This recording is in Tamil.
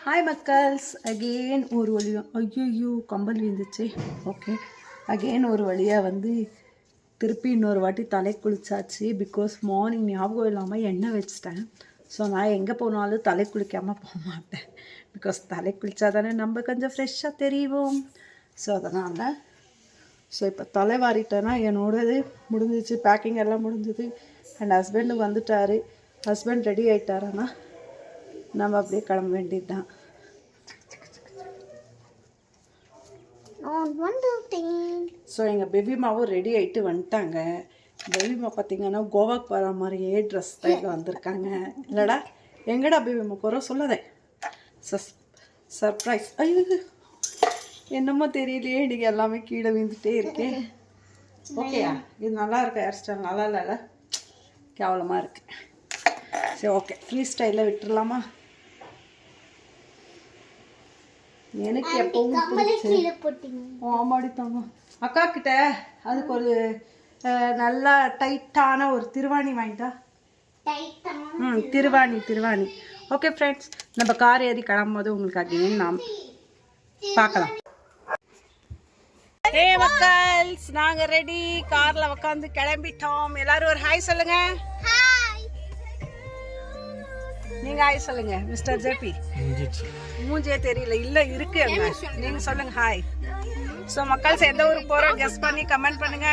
ஹாய் மக்கள்ஸ், அகெயின் ஒரு வழியாக ஐயோ கம்பல் விழுந்துச்சு. ஓகே, அகெயின் ஒரு வழியாக வந்து திருப்பி இன்னொரு வாட்டி தலை குளிச்சாச்சு. பிகாஸ் மார்னிங் ஞாபகம் இல்லாமல் எண்ணெய் வச்சிட்டேன். ஸோ நான் எங்கே போனாலும் தலை குளிக்காமல் போக மாட்டேன். பிகாஸ் தலை குளித்தா தானே நம்ம கொஞ்சம் ஃப்ரெஷ்ஷாக தெரியும். ஸோ அதனால் இப்போ தலை வாரிட்டேன்னா என்னோடது முடிஞ்சிச்சு. பேக்கிங் எல்லாம் முடிஞ்சுது. அண்ட் ஹஸ்பண்டுக்கு வந்துட்டார். ஹஸ்பண்ட் ரெடி ஆகிட்டாருன்னா நம்ம அப்படியே கிளம்ப வேண்டியது தான். ஸோ எங்கள் பேபிமாவும் ரெடி ஆகிட்டு வந்துட்டாங்க. பேபிமா பார்த்தீங்கன்னா கோவாக்கு போகிற மாதிரியே ட்ரெஸ் தான் வந்திருக்காங்க. இல்லைடா, எங்கடா பேபிமா போகிறோம் சொல்லாதே. சர்ப்ரைஸ். ஐயோ என்னமோ தெரியலையே, இன்றைக்கி எல்லாமே கீழே விழுந்துட்டே இருக்கேன். ஓகேயா, இது நல்லா இருக்கு. ஹேர் ஸ்டைல் நல்லா இல்லைல்ல, கேவலமாக இருக்குது. சரி ஓகே, ஃப்ரீ ஸ்டைலில் விட்டுடலாமா? எனக்கு எப்பவும் ஆமாடி தாங்க. அக்கா கிட்ட அதுக்கு ஒரு நல்லா டைட்டான ஒரு திருவாணி வாங்கிட்டா. திருவாணி. ஓகே ஃப்ரெண்ட்ஸ், நம்ம கார் ஏறி கிளம்பும் போது உங்களுக்கு அகைன் நாம் பார்க்கலாம். ஏ மக்கள்ஸ், நாங்கள் ரெடி, காரில் உட்காந்து கிளம்பிட்டோம். எல்லாரும் ஒரு ஹாய் சொல்லுங்க. நீங்க ஹாய் சொல்லுங்க. மிஸ்டர் ஜேபி மூஞ்சே தெரியல, இல்ல இருக்கு. நீங்க சொல்லுங்க ஹாய். ஸோ மக்கள்ஸ், எந்த ஊருக்கு போறோம் கெஸ் பண்ணி கமெண்ட் பண்ணுங்க.